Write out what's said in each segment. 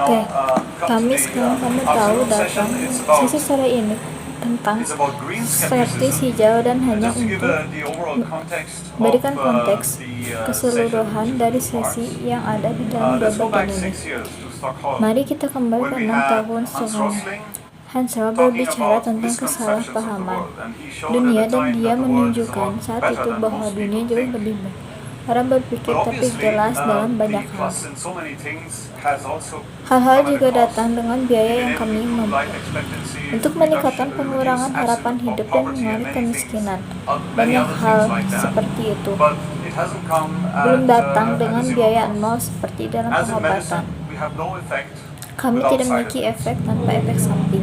Oke, kamu tahu datang sesi sore ini tentang skeptis hijau dan hanya untuk memberikan konteks keseluruhan dari sesi yang ada di dalam 2 bagian ini. Mari kita kembali ke 6 tahun sebelumnya. Hansel berbicara tentang kesalahpahaman dunia dan dia menunjukkan saat itu bahwa dunia jauh lebih baik. Orang berpikir tapi jelas dalam banyak hal. Hal-hal juga datang dengan biaya yang kami mampu untuk meningkatkan pengurangan harapan hidup dan mengurangi kemiskinan. Banyak hal seperti itu belum datang dengan biaya nol seperti dalam pengobatan. Kami tidak memiliki efek tanpa efek samping.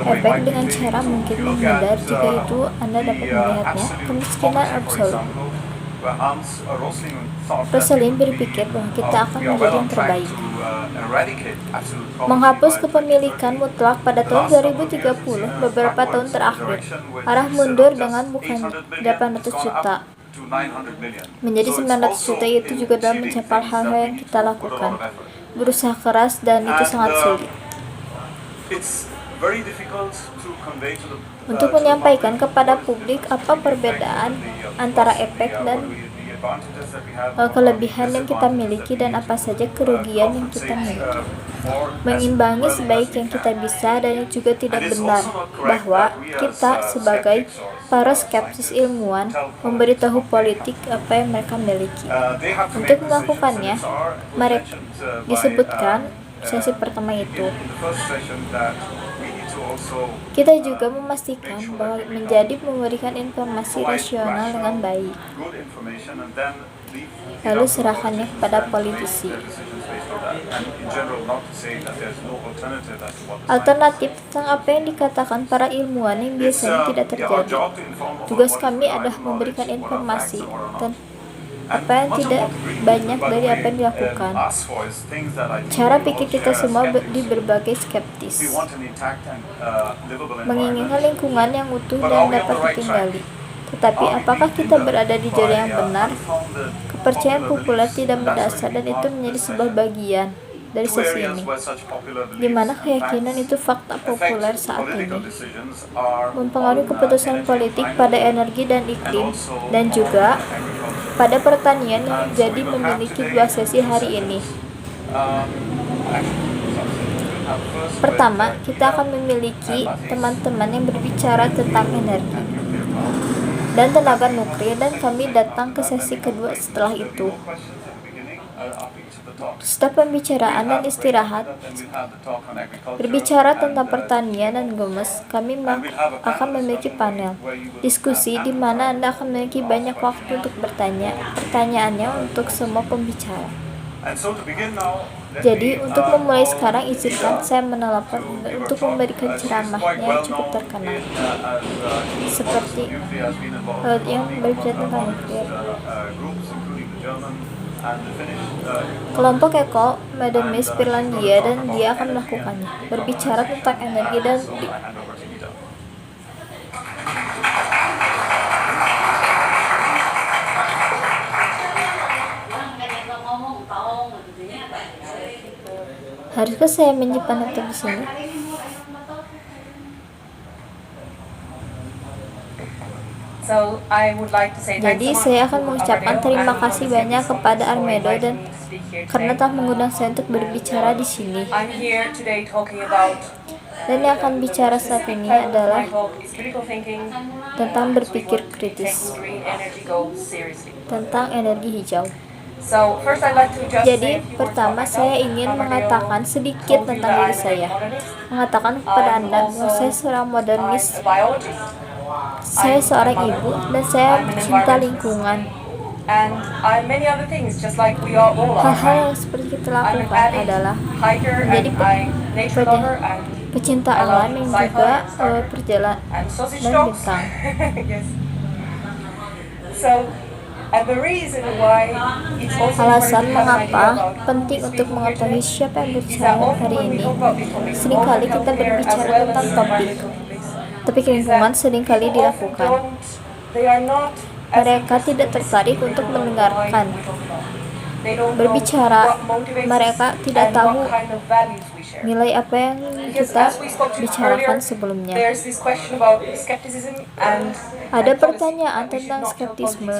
Efek dengan cara mungkin menghindar jika itu Anda dapat melihatnya, kemiskinan absolut. Rosalind berpikir bahwa kita akan menjadi yang terbaik. Menghapus kepemilikan mutlak pada tahun 2030, beberapa tahun terakhir, arah mundur dengan bukan 800 juta menjadi 900 juta, itu juga dalam mencapai hal-hal yang kita lakukan. Berusaha keras dan itu sangat sulit untuk menyampaikan kepada publik apa perbedaan antara efek dan kelebihan yang kita miliki dan apa saja kerugian yang kita miliki. Mengimbangi sebaik yang kita bisa, dan itu juga tidak benar bahwa kita sebagai para skeptis ilmuwan memberitahu politik apa yang mereka miliki. Untuk melakukannya, mereka disebutkan sesi pertama itu. Kita juga memastikan bahwa menjadi memberikan informasi rasional dengan baik, lalu serahkannya kepada politisi. Alternatif tentang apa yang dikatakan para ilmuwan yang biasanya tidak terjadi. Tugas kami adalah memberikan informasi dan apa yang tidak banyak dari apa yang dilakukan. Cara pikir kita semua di berbagai skeptis menginginkan lingkungan yang utuh dan dapat ditinggali. Tetapi apakah kita berada di jalur yang benar? Kepercayaan populer tidak berdasar, dan itu menjadi sebuah bagian dari sesi ini, di mana keyakinan itu fakta populer saat ini mempengaruhi keputusan politik pada energi dan iklim, dan juga pada pertanian yang jadi memiliki 2 sesi hari ini. Pertama, kita akan memiliki teman-teman yang berbicara tentang energi dan tenaga nuklir, dan kami datang ke sesi kedua setelah itu. Setelah pembicaraan dan istirahat berbicara tentang pertanian dan gemes, kami akan memiliki panel diskusi di mana Anda akan memiliki banyak waktu untuk bertanya pertanyaannya untuk semua pembicara. Jadi, untuk memulai sekarang, izinkan saya menelpon untuk memberikan ceramahnya yang cukup terkenal, seperti yang berbicara tentang nuklir. Kelompok Eko Medemis Finlandia, dan dia akan melakukannya, berbicara tentang energi dan haruskah saya menyimpan laptop di sini? Jadi saya akan mengucapkan terima kasih banyak kepada Armedo dan karena telah mengundang saya untuk berbicara di sini. Dan yang akan bicara saat ini adalah tentang berpikir kritis tentang energi hijau. Jadi pertama saya ingin mengatakan sedikit tentang diri saya, mengatakan kepada Anda bahwa saya seorang modernis. Saya seorang ibu dan saya cinta lingkungan. Hal-hal yang seperti kita lakukan adalah menjadi pecinta alam yang juga perjalanan bintang. Alasan mengapa penting untuk mengetahui siapa yang berbicara hari ini. Seringkali kita berbicara tentang topik lingkungan seringkali dilakukan. Mereka tidak tertarik untuk mendengarkan. Berbicara, mereka tidak tahu nilai apa yang kita bicarakan sebelumnya. Ada pertanyaan tentang skeptisme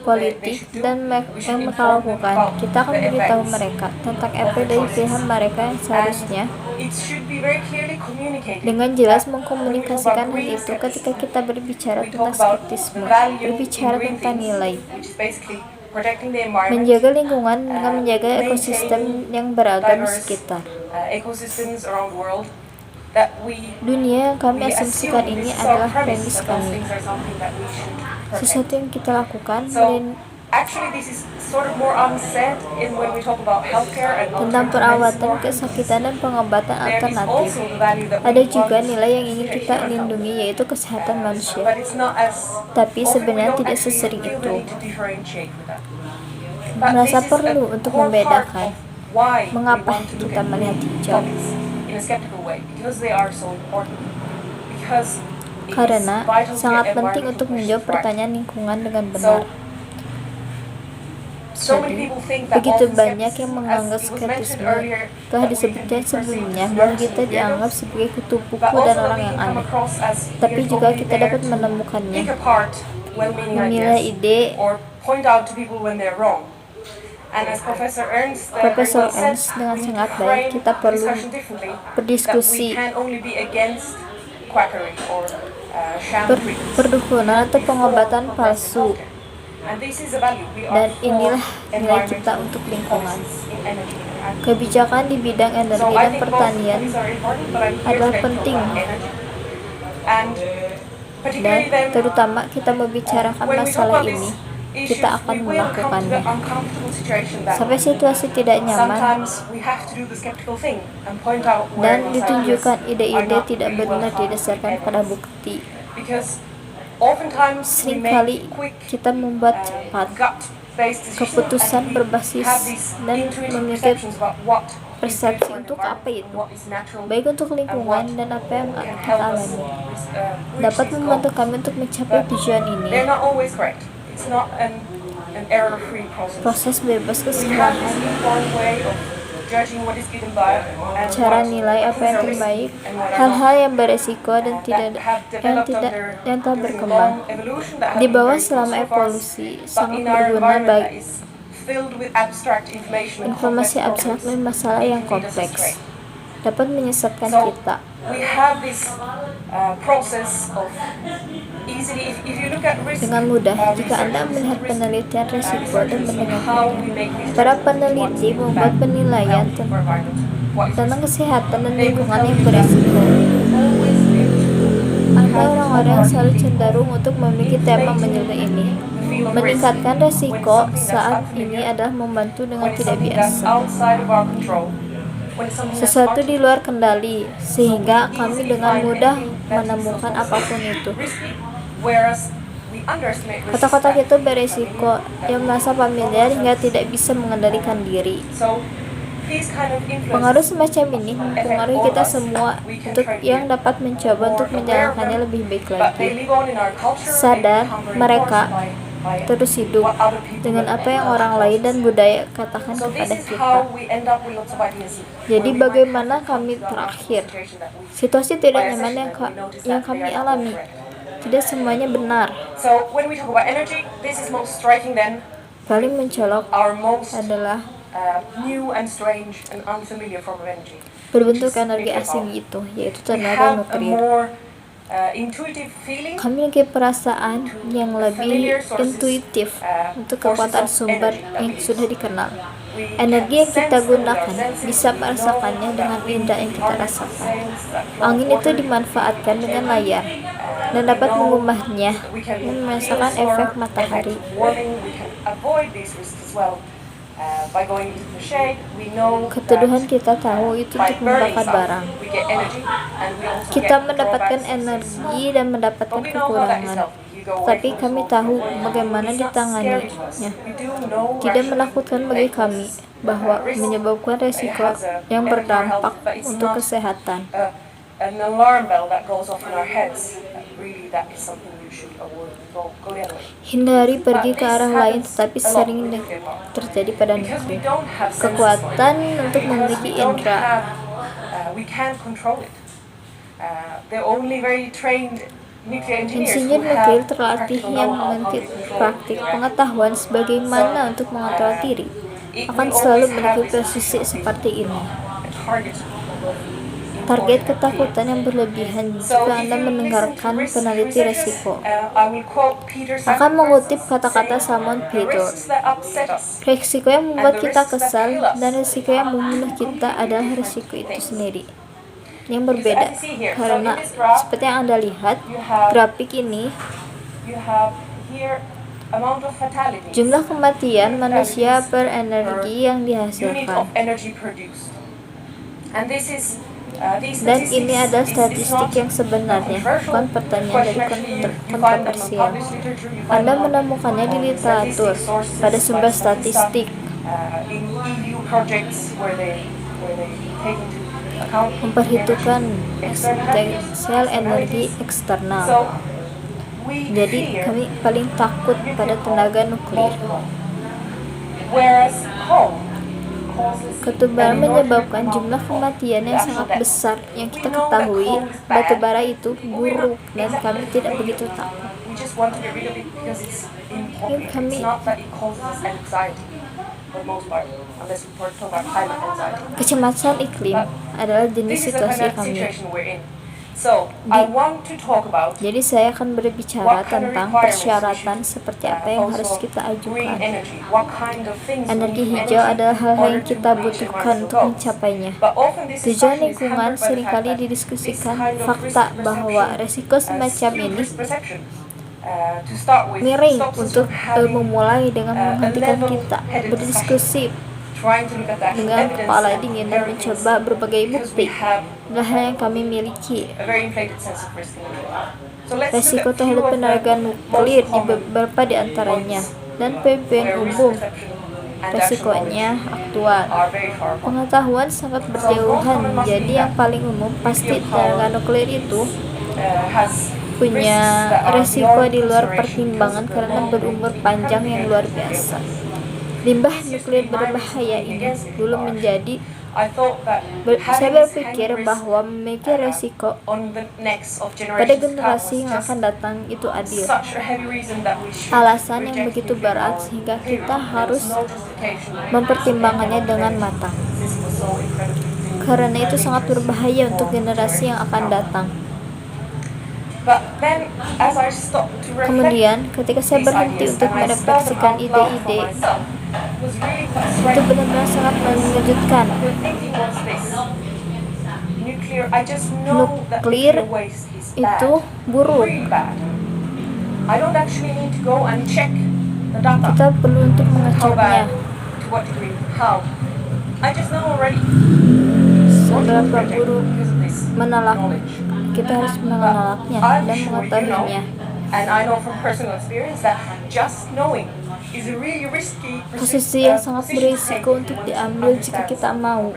politik dan yang mereka lakukan. Kita akan beritahu mereka tentang efek dari pilihan mereka yang seharusnya dengan jelas mengkomunikasikan hal itu ketika kita berbicara tentang skeptisme, berbicara tentang nilai. Menjaga lingkungan dengan menjaga ekosistem yang beragam di sekitar. Dunia yang kami asumsikan ini adalah premis kami. Sesuatu yang kita lakukan tentang perawatan, kesakitan, dan pengobatan alternatif. Ada juga nilai yang ingin kita lindungi, yaitu kesehatan manusia. Tapi sebenarnya tidak sesering itu. Merasa perlu untuk membedakan mengapa kita melihat hijau. Karena sangat penting untuk menjawab pertanyaan lingkungan dengan benar. Jadi, begitu banyak yang menganggap skeptisme telah disebutkan sebelumnya bahwa kita dianggap sebagai kutu-buku dan orang yang aneh. Tapi juga kita dapat menemukannya, menilai ide. Profesor Ernst dengan sangat baik, kita perlu berdiskusi perdukunan atau pengobatan palsu. Dan inilah nilai kita untuk lingkungan. Kebijakan di bidang energi dan pertanian adalah penting, dan terutama kita membicarakan masalah ini, kita akan melakukannya. Sampai situasi tidak nyaman dan ditunjukkan ide-ide tidak benar didasarkan pada bukti. Seringkali kita membuat cepat keputusan berbasis dan memiliki persepsi untuk apa itu, baik untuk lingkungan dan apa yang kita alami, dapat membantu kami untuk mencapai tujuan ini. Proses bebas kesalahan, cara nilai apa yang terbaik, hal-hal yang beresiko dan yang tak berkembang di bawah selama evolusi sangat berguna bagi informasi abstrak dan masalah yang kompleks dapat menyesatkan kita. Dengan mudah, jika Anda melihat penelitian risiko dan mendengarkannya, para peneliti membuat penilaian tentang kesehatan dan lingkungan yang berisiko. Anda orang-orang yang selalu cenderung untuk memiliki tema menyertai ini. Meningkatkan risiko saat ini adalah membantu dengan tidak biasa, sesuatu di luar kendali, sehingga kami dengan mudah menemukan apapun itu. Kotak-kotak itu beresiko, yang merasa familiar hingga tidak bisa mengendalikan diri. Pengaruh semacam ini mempengaruhi kita semua yang dapat mencoba untuk menjalankannya lebih baik lagi. Sadar mereka terus hidup dengan apa yang orang lain dan budaya katakan kepada kita. Jadi bagaimana kami terakhir? Situasi tidak nyaman yang kami alami. Tidak semuanya benar. Paling mencolok adalah berbentuk energi asing itu, yaitu tenaga nuklir. Kami memiliki perasaan yang lebih intuitif untuk kekuatan sumber yang sudah dikenal. Energi yang kita gunakan bisa merasakannya dengan indera yang kita rasakan. Angin itu dimanfaatkan dengan layar dan dapat mengubahnya dan merasakan efek matahari. Ketuduhan kita tahu itu untuk membakar barang. Kita mendapatkan energi dan mendapatkan kekurangan. Tapi kami tahu bagaimana ditanganinya. Tidak menakutkan bagi kami bahwa menyebabkan resiko yang berdampak untuk kesehatan. Hindari pergi ke arah lain, tetapi sering terjadi pada nuklir. Kekuatan untuk memiliki indera. Insinyur nuklir terlatih yang memiliki praktik pengetahuan sebagaimana untuk mengontrol diri akan selalu memiliki presisi seperti ini. Target ketakutan yang berlebihan. Jika Anda mendengarkan peneliti resiko, akan mengutip kata-kata Simon Peters, resiko yang membuat kita kesal dan resiko yang membunuh kita adalah resiko itu sendiri yang berbeda, karena seperti yang Anda lihat grafik ini, jumlah kematian manusia per energi yang dihasilkan. Dan ini adalah statistik yang sebenarnya, bukan pertanyaan dari kontroversial. Anda menemukannya di literatur pada sumber statistik. Memperhitungkan eksistensial energi eksternal. Jadi kami paling takut pada tenaga nuklir. Ketebalan menyebabkan jumlah kematian yang sangat besar. Yang kita ketahui, batu bara itu buruk dan kami tidak begitu takut. Kami kecemasan iklim adalah jenis situasi kami. Jadi saya akan berbicara tentang persyaratan seperti apa yang harus kita ajukan. Energi hijau adalah hal yang kita butuhkan untuk mencapainya. Tujuan lingkungan seringkali didiskusikan. Fakta bahwa resiko semacam ini miring untuk memulai dengan menghentikan kita berdiskusi dengan kepala dingin dan mencoba berbagai bukti adalah yang kami miliki. Resiko terhadap tenaga nuklir di beberapa di antaranya dan pemimpin umum resikonya aktual. Pengetahuan sangat berjauhan, jadi yang paling umum pasti tenaga nuklir itu punya resiko di luar pertimbangan karena berumur panjang yang luar biasa. Limbah nuklir berbahaya ini dulu menjadi saya berpikir bahwa memiliki resiko pada generasi yang akan datang itu adil. Alasan yang begitu berat sehingga kita harus mempertimbangkannya dengan matang. Karena itu sangat berbahaya untuk generasi yang akan datang. Kemudian, ketika saya berhenti untuk merefleksikan ide-ide, itu benar-benar sangat mengejutkan. Nuklir itu buruk. Kita perlu untuk mengeceknya. Seberapa buruk menolak, kita harus mengenalnya dan mengetahuinya. Posisi yang sangat berisiko untuk diambil jika kita mau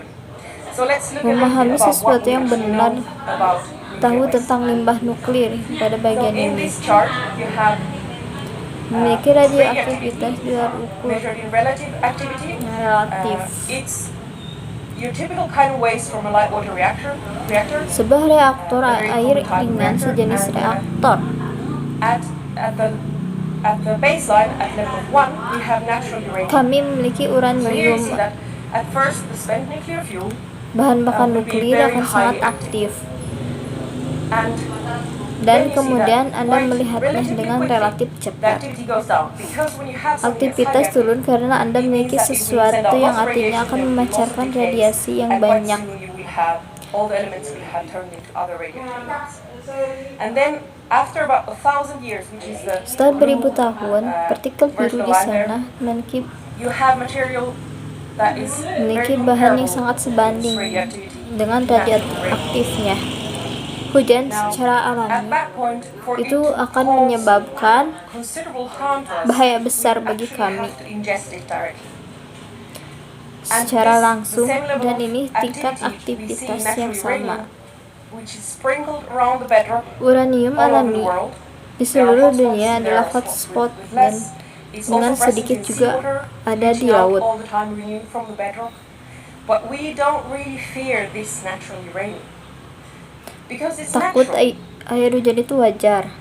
memahami sesuatu yang benar, tahu tentang limbah nuklir pada bagian ini. Memiliki radioaktivitas di luar ukur relatif. Sebuah reaktor air ringan sejenis reaktor. Kami memiliki uranium. Bahan bakar nuklir akan sangat aktif. Dan kemudian Anda melihatnya dengan relatif cepat. Aktivitas turun karena Anda memiliki sesuatu yang artinya akan memancarkan radiasi yang banyak. Setelah beribu tahun, partikel biru di sana memiliki bahan yang sangat sebanding dengan radioaktifnya. Hujan secara alami itu akan menyebabkan bahaya besar bagi kami secara langsung, dan ini tingkat aktivitas yang sama. Uranium alami di seluruh dunia adalah hotspot dan dengan sedikit juga ada di laut. Takut air hujan itu wajar.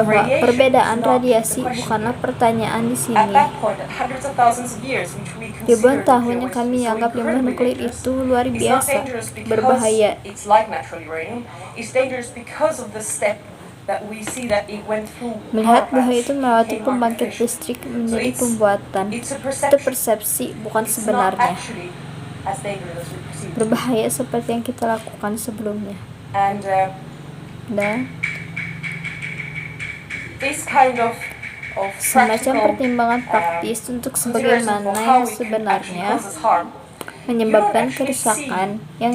Bahwa perbedaan radiasi bukanlah pertanyaan di sini. Ribuan tahun yang kami anggap limbah nuklir itu luar biasa berbahaya. Melihat bahwa itu melewati pembangkit listrik menjadi pembuatan, itu persepsi bukan sebenarnya berbahaya seperti yang kita lakukan sebelumnya. Dan semacam pertimbangan praktis untuk sebagaimana yang sebenarnya menyebabkan kerusakan yang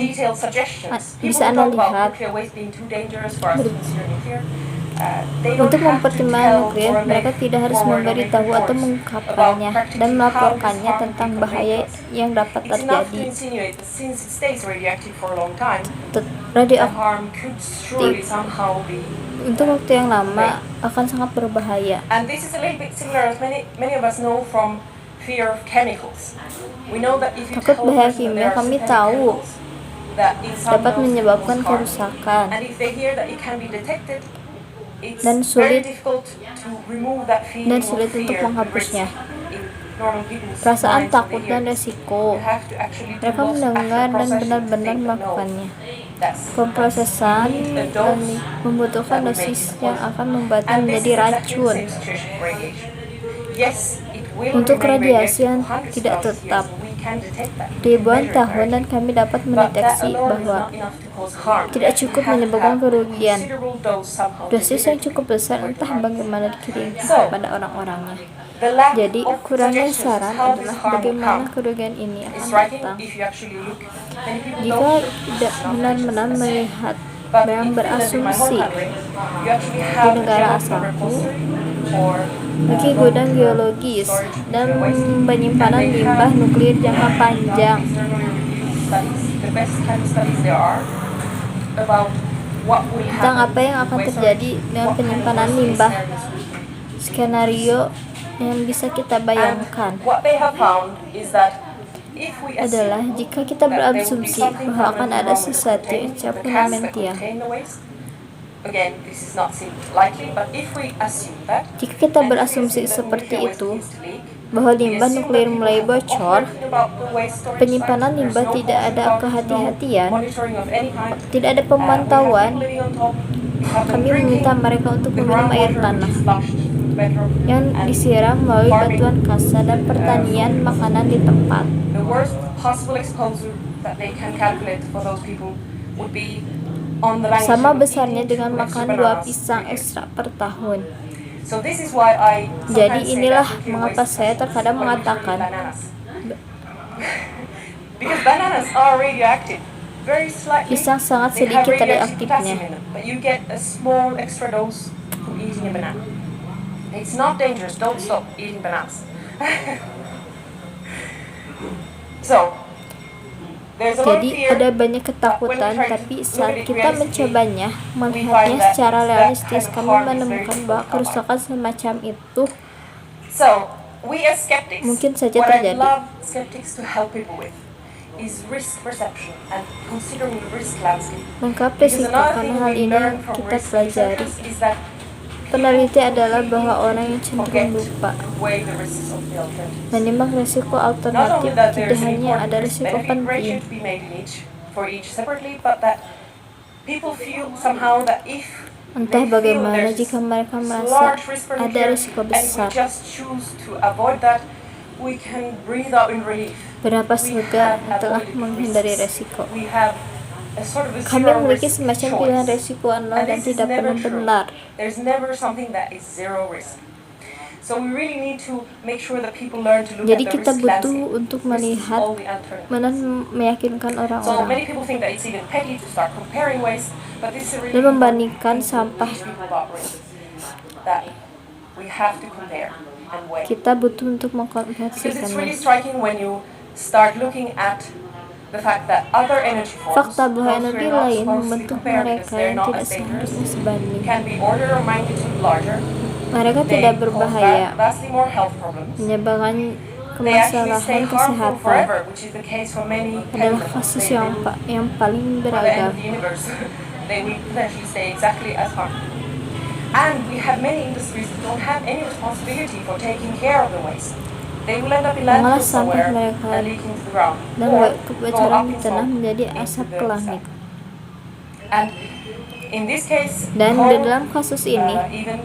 bisa Anda lihat. Untuk mempertimbangkan nuklir, mereka tidak harus memberitahu atau mengungkapkannya dan melaporkannya tentang bahaya yang dapat terjadi. Radioaktif untuk waktu yang lama akan sangat berbahaya. Takut bahaya kimia kami tahu dapat menyebabkan kerusakan dan sulit untuk menghapusnya. Perasaan takut dan resiko, mereka mendengar dan benar-benar melakukannya. Pemrosesan membutuhkan dosis yang akan membuatnya menjadi racun. Untuk radiasi yang tidak tetap, ribuan tahun dan kami dapat mendeteksi bahwa tidak cukup menyebabkan kerugian. Dosis yang cukup besar entah bagaimana dikirimkan kepada orang-orangnya. Jadi kurangnya saran adalah bagaimana kerugian ini akan datang. Jika tidak benar-benar melihat yang berasumsi di negara asalku, bagi gudang geologis dan penyimpanan limbah nuklir jangka panjang. Tentang apa yang akan terjadi dengan penyimpanan limbah, skenario yang bisa kita bayangkan adalah jika kita berasumsi bahwa akan ada sesuatu exponential. Jika kita berasumsi seperti itu, bahwa limbah nuklir mulai bocor, penyimpanan limbah tidak ada kehati-hatian, tidak ada pemantauan, kami meminta mereka untuk meminum air tanah yang disiram melalui batuan kasa dan pertanian makanan di tempat. Sama besarnya dengan makan 2 pisang ekstra per tahun. Jadi inilah mengapa saya terkadang mengatakan pisang sangat sedikit radioaktifnya. Jadi ada banyak ketakutan, tapi saat kita mencobanya, melihatnya secara realistis, kami menemukan bahwa kerusakan semacam itu mungkin saja terjadi. Lengkap risiko, karena hal ini yang kita pelajari. Peneliti adalah bahwa orang yang cenderung lupa menimbang risiko alternatif. Tidak hanya ada risiko penting, entah bagaimana jika mereka merasa ada risiko besar. Berapa surga telah menghindari risiko. Kami memiliki semacam pilihan risiko nol dan tidak pernah benar. Jadi kita butuh untuk melihat meyakinkan orang-orang dan membandingkan sampah. Kita butuh untuk mengkonversikannya. the fact that other energy forms, Fakta bahwa those energi we're not lain supposed to membentuk compare because mereka they're yang not tidak as dangerous, seharusnya sebanding. can be order of magnitude larger. Mereka They tidak cause berbahaya, vastly more health problems. menyebabkan They actually stay kemasalahan harmful kesehatan. forever, which is the case for many Adalah chemicals. kasus They yang paling for the end beragam. of the universe, they will potentially stay exactly as harmful. And we have many industries that don't have any responsibility for taking care of the waste. They will end up in Mengolah landfills sampah somewhere mereka and leaking to the ground, dan or go kebocoran up di in tanah smoke menjadi into asap the ke langit. sky. And in this case, Dan coal, di dalam kasus ini, even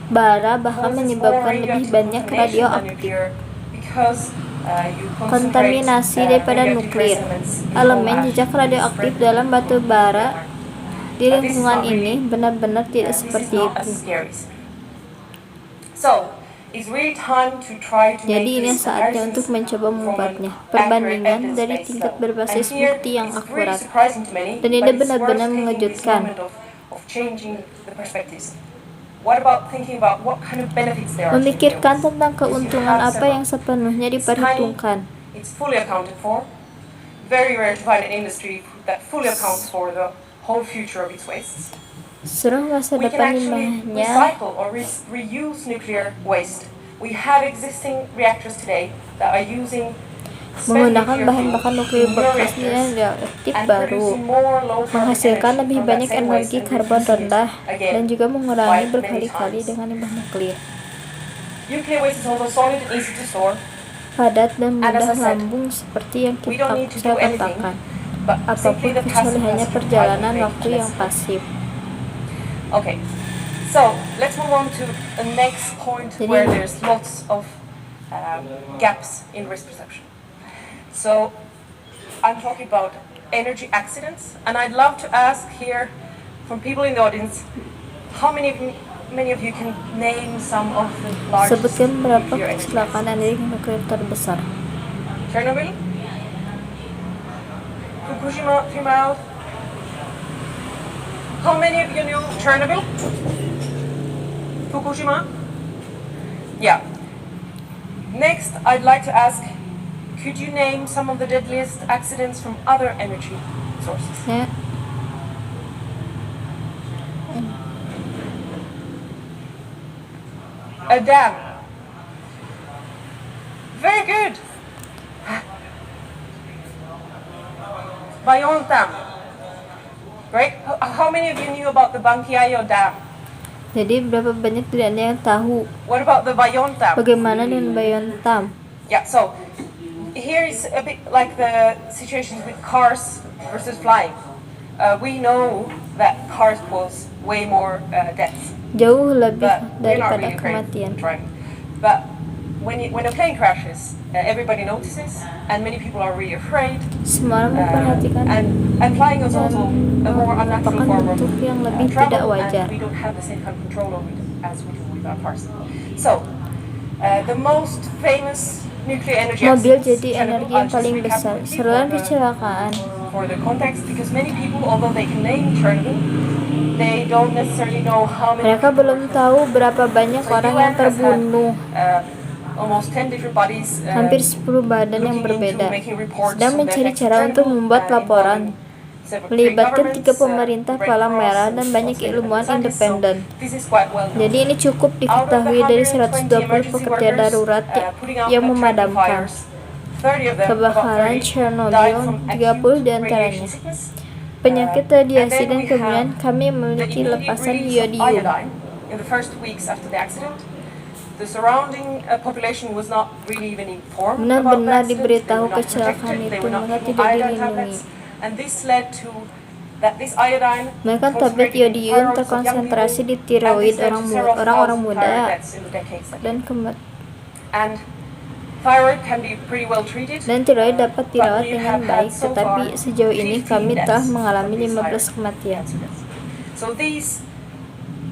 bara bahkan causes more menyebabkan lebih radioactive banyak contamination than radioaktif nuclear because you concentrate kontaminasi daripada radioactive nuklir. elements in coal Elemen ash. jejak radioaktif Spread dalam batu bara di But this is lingkungan not ini really- benar-benar tidak this is seperti not as itu. scary. So, it's really time to try to Jadi make ini this saatnya comparison untuk mencoba from membuatnya an perbandingan accurate dari evidence-based tingkat level. berbasis And here, bukti yang it's really akurat. surprising to many, Dan ini but it's benar-benar worth taking this mengejutkan. moment of changing the perspectives. What about thinking about what kind of benefits there are to Memikirkan renewables? tentang Because you keuntungan have apa several. yang sepenuhnya It's tiny, diperhitungkan. it's fully accounted for. Very rare to find an industry that fully accounts for the whole future of its wastes. Seluruh masa We can depan actually limbahnya recycle or reuse nuclear waste. We have existing reactors today that are using spent menggunakan nuclear bahan fuel bakar nuklir in new bekas reactors dan radioaktif and baru, producing more low carbon menghasilkan energy lebih from that banyak same waste energi and karbon reducing it rendah, again dan juga mengurangi by many berkali-kali times. dengan limbah nuklir. Nuclear waste is also solid and easy to store. Padat dan And as mudah I said, lambung seperti yang we don't need to do saya anything, katakan. but simply Apapun the kecuali passive hanya has to perjalanan make waktu yang less. pasif. Okay, so let's move on to the next point Jadi- where there's lots of gaps in risk perception. So I'm talking about energy accidents, and I'd love to ask here from people in the audience, how many of you can name some of the largest Sebutkan berapa nuclear energy kecelakaan accidents? energi nuklir terbesar. Chernobyl, Fukushima, 3 Mile. How many of you knew Chernobyl? Fukushima? Yeah. Next, I'd like to ask, could you name some of the deadliest accidents from other energy sources? Ya, A dam. Very good. Bayonne Dam. Great. How many of you knew about the Bankiayo Dam? jadi berapa banyak tidak ada yang tahu What about the Bayonne Dam? bagaimana dengan Bayonne Dam? Yeah, so here is a bit like the situations with cars versus flying. We know that cars cause way more deaths, Jauh lebih but we're not daripada really kematian. driving. But when a plane crashes, everybody notices, and many people are really afraid. Semua orang memperhatikan And flying is dan also a more unnatural merupakan form of bentuk yang lebih travel, tidak wajar. and we don't have the same kind of control over it as we do with our cars. So, the most famous nuclear energy Mobil accidents, jadi Chernobyl, energi I'll yang just paling recap besar. quickly Seruan kecelakaan for the context, because many people, although they can name Chernobyl, they don't necessarily know how many mereka people belum were tahu berapa banyak So orang UN yang has had, terbunuh. Almost 10 different bodies Hampir 10 badan yang looking into berbeda making reports sedang on the mencari effects of cara untuk Chernobyl, membuat laporan involving several melibatkan governments, 3 pemerintah, Red palang Cross, merah, dan and banyak also ilmuwan scientists. independen. So this is quite well known. Jadi ini cukup Out of the diketahui dari 120 120 emergency pekerja workers, darurat putting out yang the Chernobyl memadamkan fires, 30 of them, about kebakaran 30, died Chernobyl, from 30 acute diantaranya radiation sickness. penyakit And radiasi, then dan we kemudian have kami the memiliki immediate lepasan release of iodium. iodine in the first weeks after the accident. The surrounding population was not really even informed about the Benar-benar accident. diberitahu They were not kecelakaan protected. They itu, were not mereka given tidak iodine dilindungi. tablets. And this led to that this iodine Mereka tablet concentrated in iodium thyroids of young terkonsentrasi people, di and tiroid this led to several orang-orang thousand muda, thyroid deaths in the decades that dan And thyroid can be pretty well treated. tiroid dapat dirawat But we dengan have baik, had so tetapi far sejauh ini 15 kami telah deaths mengalami from these 15 thyroid kematian. cancer deaths. So these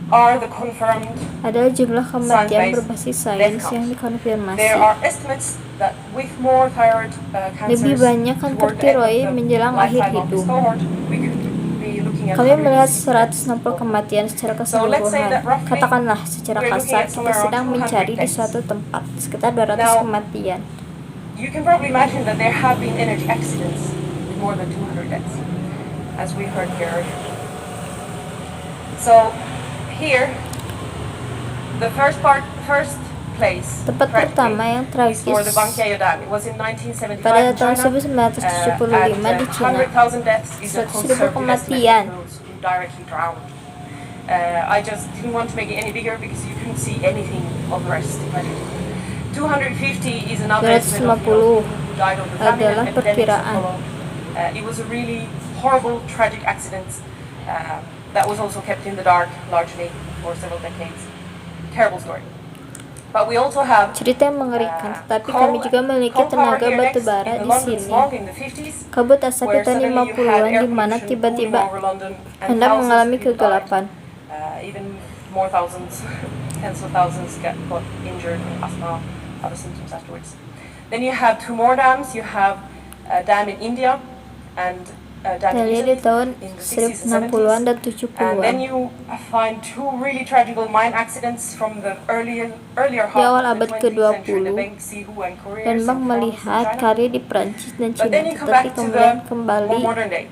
are the confirmed. Adalah jumlah kematian Science-based berbasis death sains count. yang dikonfirmasi. There are estimates that with more thyroid cancers Lebih banyak kanker toward the end of tiroid the menjelang akhir lifetime of this hidup. cohort, we could be looking at Kami melihat 160 160 kematian secara So let's say keseluruhan. that roughly Katakanlah secara we're looking kasar at kita somewhere around sedang 200 mencari di deaths. suatu tempat sekitar 200 Now, kematian. You can probably imagine that there have been energy accidents more than 200 deaths, as we heard here earlier. So here, the first place Tempat pertama yang is for the tragis Bangkiayo Dam. It was in 1975 pada in tahun China. 1975 di Cina. 100,000 deaths is a 100,000 conservative kematian. estimate of those who directly drowned. I just didn't want to make it any bigger because you couldn't see anything of the rest if I did. 250 is another estimate of people who died of the famine adalah and epidemics that perkiraan. followed. It was a really horrible, tragic accident that was also kept in the dark largely for several decades. Terrible story. But we also have Cerita yang mengerikan, tetapi kami juga memiliki tenaga batu bara di sini. Kabut asap di tahun 50-an di mana tiba-tiba Anda mengalami kegelapan. Even more thousands, tens of thousands got injured in asthma, other symptoms afterwards. Then you have two more dams. You have a dam in India and a dam in Dari Italy tahun in the 60s and 60-an 70s. dan And then 70-an. you find two really tragical mine accidents from the earlier Di awal half of abad the 20th century, the ke-20, Beng Sihu and Korea, dan Bang some France melihat and China. karya di Prancis dan But Cina, then you come tetapi back to kemudian the kembali more modern day.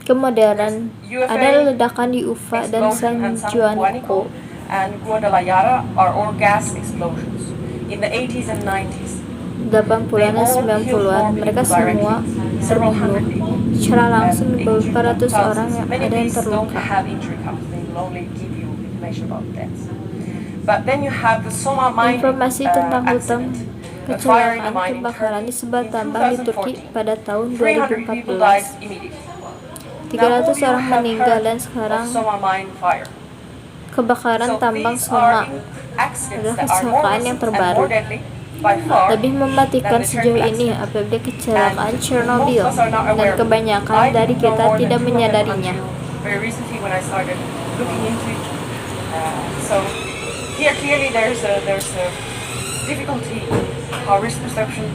ke modern. UFA, Ada ledakan di Ufa dan San explosion and San Juanico. Juanico and Guadalajara are all gas explosions in the 80s and 90s. 80-an dan 90-an, mereka semua terbunuh secara langsung di beberapa ratus orang yang ada yang terluka. Informasi tentang hutan kecelakaan kebakaran di sebuah tambang di Turki pada tahun 2014. 300 orang meninggal dan sekarang kebakaran tambang Soma adalah kecelakaan yang terbaru. Lebih mematikan sejauh ini apabila kecelakaan Chernobyl, dan kebanyakan dari kita tidak menyadarinya. Here clearly there's a difficulty how risk perception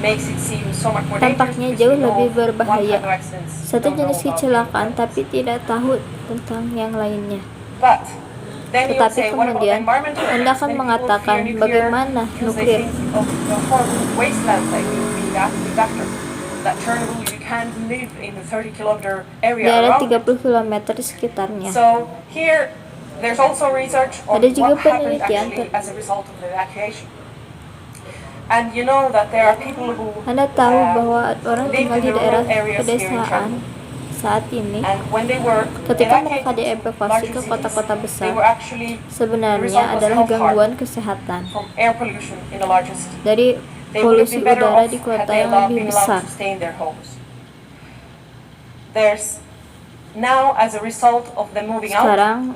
makes it seem so much more dangerous. Tampaknya jauh lebih berbahaya. Satu jenis kecelakaan tapi tidak tahu tentang yang lainnya. Tetapi kemudian Anda akan mengatakan bagaimana nuklir. Di area 30 km di sekitarnya. Ada juga penelitian Anda tahu bahwa orang tinggal di daerah pedesaan saat ini, ketika mereka dievakuasi ke kota-kota besar, sebenarnya adalah gangguan kesehatan dari polusi udara di kota yang lebih besar. Sekarang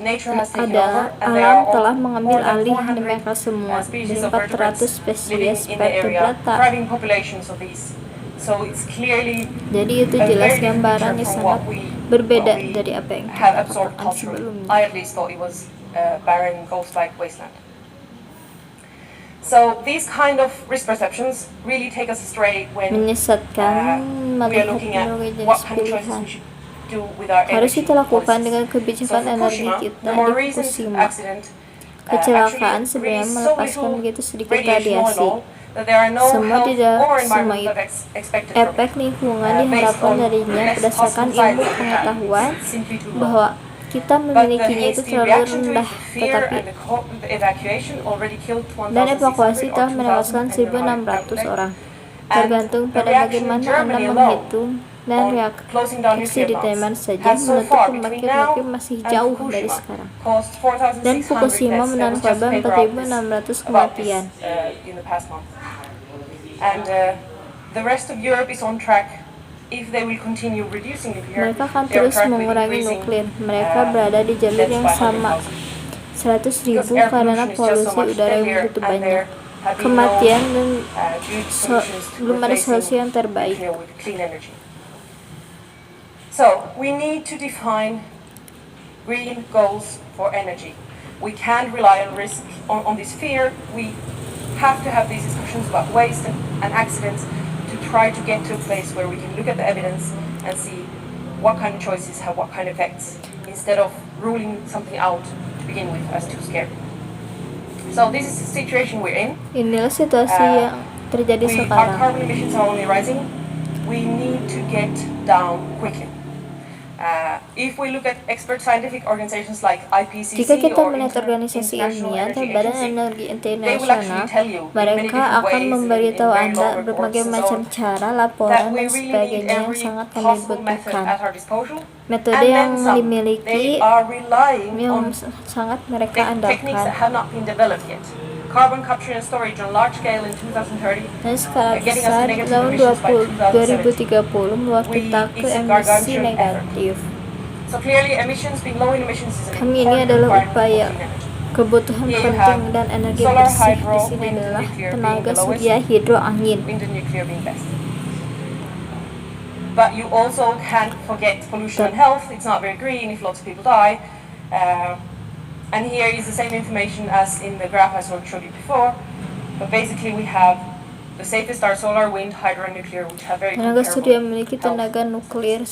alam telah mengambil alih mereka semua dari 400 spesies vertebrata. Jadi itu jelas gambarannya sangat berbeda dari apa yang kita katakan sebelumnya. So these kind of risk perceptions really take us astray when Menyesatkan we are melihat looking at berbagai what jenis kind of choices pilihan. we should do with our Harus energy kita lakukan choices. dengan So kebijakan energi Fukushima, kita the more di recent Fukushima. accident, Kecelakaan actually sebenarnya released so melepaskan little begitu sedikit radiation all in radiasi. all that there are no Semua health tidak or semua environmental effects expected from efek it. lingkungan Based diharapkan on darinya less berdasarkan possible ilmu science that we have, pengetahuan it's simply too low. bahwa kita But the memilikinya itu hasty terlalu reaction to rendah, it, the fear tetapi and the evacuation already killed dan 1,600 evakuasi or telah 2,000 menewaskan and there are 1.600 calculated. orang. And Tergantung the pada reaction in bagaimana Anda Germany alone menghitung dan on closing down reaksi nuclear di plants Jerman saja has so menutup far pembangkit between now nuklir masih and jauh dari Fukushima sekarang. caused 4,600 Dan Fukushima deaths. There menelan was just a korban paper out 4.600 about kematian. in the past month. And the rest of Europe is on track. If they will continue reducing nuclear, Mereka akan they are terus currently mengurangi increasing, nuklir. Mereka berada di jalur deaths yang by sama, 100,000. 100.000 Because air karena pollution is just polusi so much udara yang deadlier, begitu and banyak. there have been Kematian no, dan good solutions to belum ada replacing solusi yang terbaik. nuclear with clean energy. So we need to define green goals for energy. We can't rely on risk on this fear. We have to have these discussions about waste and accidents to try to get to a place where we can look at the evidence and see what kind of choices have what kind of effects, instead of ruling something out to begin with as too scary. So this is the situation we're in. Inilah situasi yang terjadi Our sekarang. carbon emissions are only rising. we need to get down quickly. If we look at expert scientific organizations like IPCC Jika kita or melihat organisasi International ilmiah atau Energy Badan Agency, Energi they will actually Internasional, tell you in many mereka different akan ways, memberitahu in very Anda long reports berbagai and so macam on, cara, that laporan, we dan really need sebagainya yang every sangat kami possible method butuhkan. at our disposal. Metode And yang then some. dimiliki They are relying yang on sangat mereka techniques that andalkan. have not been developed yet. Carbon capture and storage on large scale in 2030. Dan skala Getting us to besar negative tahun emissions by 2030 membawa kita ke It's a emisi gargantuan negatif. So clearly emissions, being low in emissions is an Kami ini important adalah requirement for upaya clean energy. kebutuhan Here you penting have dan energi solar, bersih. hydro, Di sini wind, adalah nuclear tenaga being the lowest. surya, hidro, angin. Wind and nuclear being best. But you also can't forget pollution and health. It's not very green if lots of people die. And here is the same information as in the graph I showed you before. But basically we have the safest are solar, wind, hydro, and nuclear, which have very Tenaga surya comparable memiliki health. tenaga nuklir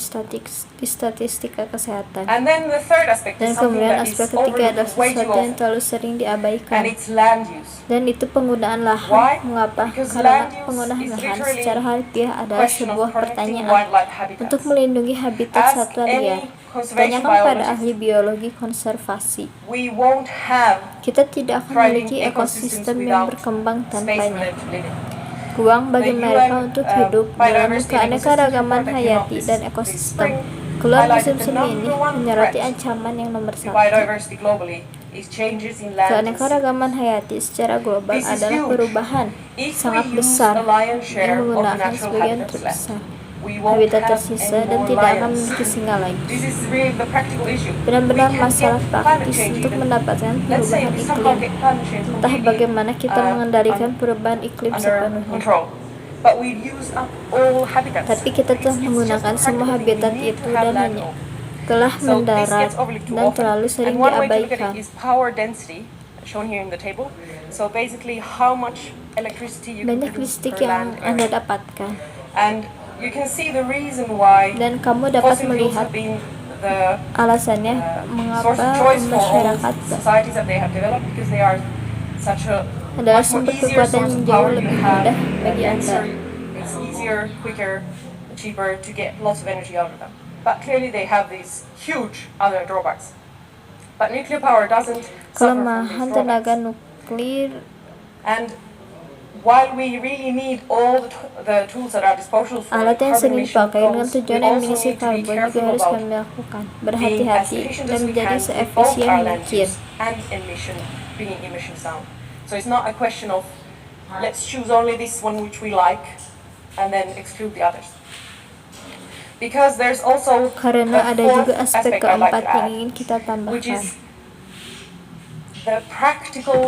di statistika kesehatan. And then the third aspect Dan is something kemudian that is aspek ketiga adalah overlooked way too sesuatu yang often, terlalu sering and diabaikan. it's land use. Dan itu penggunaan Why? lahan. Mengapa? Because Karena land use penggunaan is lahan literally secara harfiah adalah Question sebuah of protecting pertanyaan wildlife habitats. untuk melindungi habitat Ask satwa any liar. conservation Tanyakan pada biologist. ahli biologi konservasi. We won't have Kita tidak akan thriving memiliki ecosystems ekosistem yang without berkembang space for tanpanya. them to live in. Ruang bagi The mereka UN, untuk hidup dalam Biodiversity and keanekaragaman Ecosystem Report that came out hayati this dan ekosistem. spring Keluar musim highlighted the semi ini number one menyoroti threat ancaman yang nomor to satu. biodiversity globally is changes in land use. Keanekaragaman hayati secara global This is adalah huge. perubahan If sangat we use besar a lion's yang share of the menggunakan natural sebagian habitats left, terbesar we won't habitat have tersisa any dan more tidak akan lions. memiliki singa lagi. This is really the practical issue. Benar-benar We can masalah get climate praktis change untuk even. mendapatkan Let's say perubahan we somehow iklim. get climate change Entah completely, bagaimana kita mengendalikan perubahan iklim under sepenuhnya. control. But we've used up all habitats. Tapi kita telah It's just menggunakan a semua practical thing. habitat We need itu to have dan land hanya open. telah So this mendarat gets overlooked too dan often. terlalu sering And one way to look at diabaikan. it is power density, shown here in the table. So basically how much electricity you can Banyak produce listrik per yang land Anda area. dapatkan. And you can see the reason why Dan kamu dapat fossil fuels melihat have been the alasannya source mengapa of choice for all masyarakat societies that they have developed, because they are such a adalah much more sumber easier kekuatan source yang of jauh power. You lebih have mudah bagi denser, Anda. it's easier, quicker, cheaper to get lots of energy out of them. But clearly they have these huge other drawbacks. But nuclear power doesn't suffer from these Kelemahan tenaga drawbacks. nuklir. And while we really need all the tools at our disposal for Alat yang carbon sering emission dipakai dengan goals, we tujuan also eliminasi need to be karbon juga careful harus about kami lakukan. being as Berhati-hati efficient dan as we menjadi can with both seefisien our land mungkin. use and emission, bringing emissions down. So it's not a question of let's choose only this one which we like and then exclude the others. Because there's also Karena a ada fourth juga aspek aspect I'd like keempat to yang add, ingin kita which tambahkan. is the practical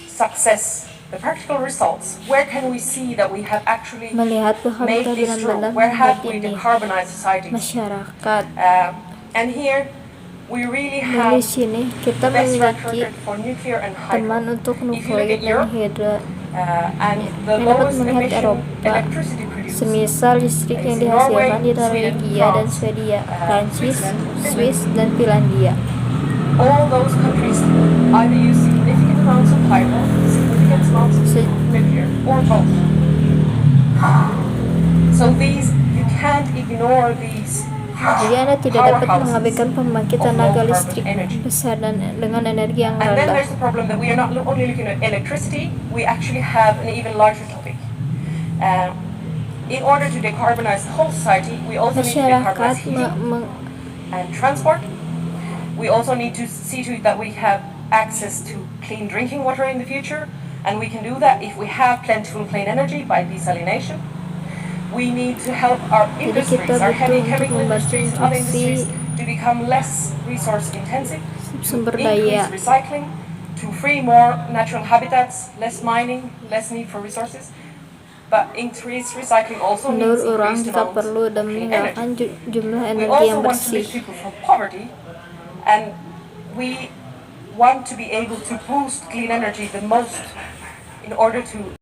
success, the practical results. Where can we see that we have actually Melihat bahwa made kita this true? benar-benar Where have membuat we ini decarbonized societies? masyarakat. And here we really Dan di have sini kita the best track memiliki record for nuclear and hydro. teman untuk If you look nuklir at dan Europe, hidro. and the Yang dapat lowest melihat emission Eropa, electricity produced semisal listrik yang is Norway, dihasilkan di Sweden, Norwegia dan France, Swedia, Prancis, Switzerland, Swiss, dan Finlandia. all those countries either use significant amounts of hydro, significant amounts of Se- nuclear, or both. So these, you can't ignore these Jadi Anda tidak dapat powerhouses mengabaikan pembangkit of tenaga low carbon listrik energy. besar dan dengan energi yang And then rendah. there's the problem that we are not only looking at electricity, we actually have an even larger topic. In order to decarbonize the whole society, we also need to decarbonize Masyarakat heating and transport. We also need to see to it that we have access to clean drinking water in the future, and we can do that if we have plentiful clean energy by desalination. We need to help our industries, kita our heavy butuh untuk chemical membantu industries, other industri industries to become less resource intensive, to sumber increase daya. recycling, to free more natural habitats, less mining, less need for resources. But increased recycling also means Menurut orang, increased jika amounts perlu dan of clean meninggalkan energy. jumlah We energi also yang want to bersih. lift people from poverty, and we want to be able to boost clean energy the most in order to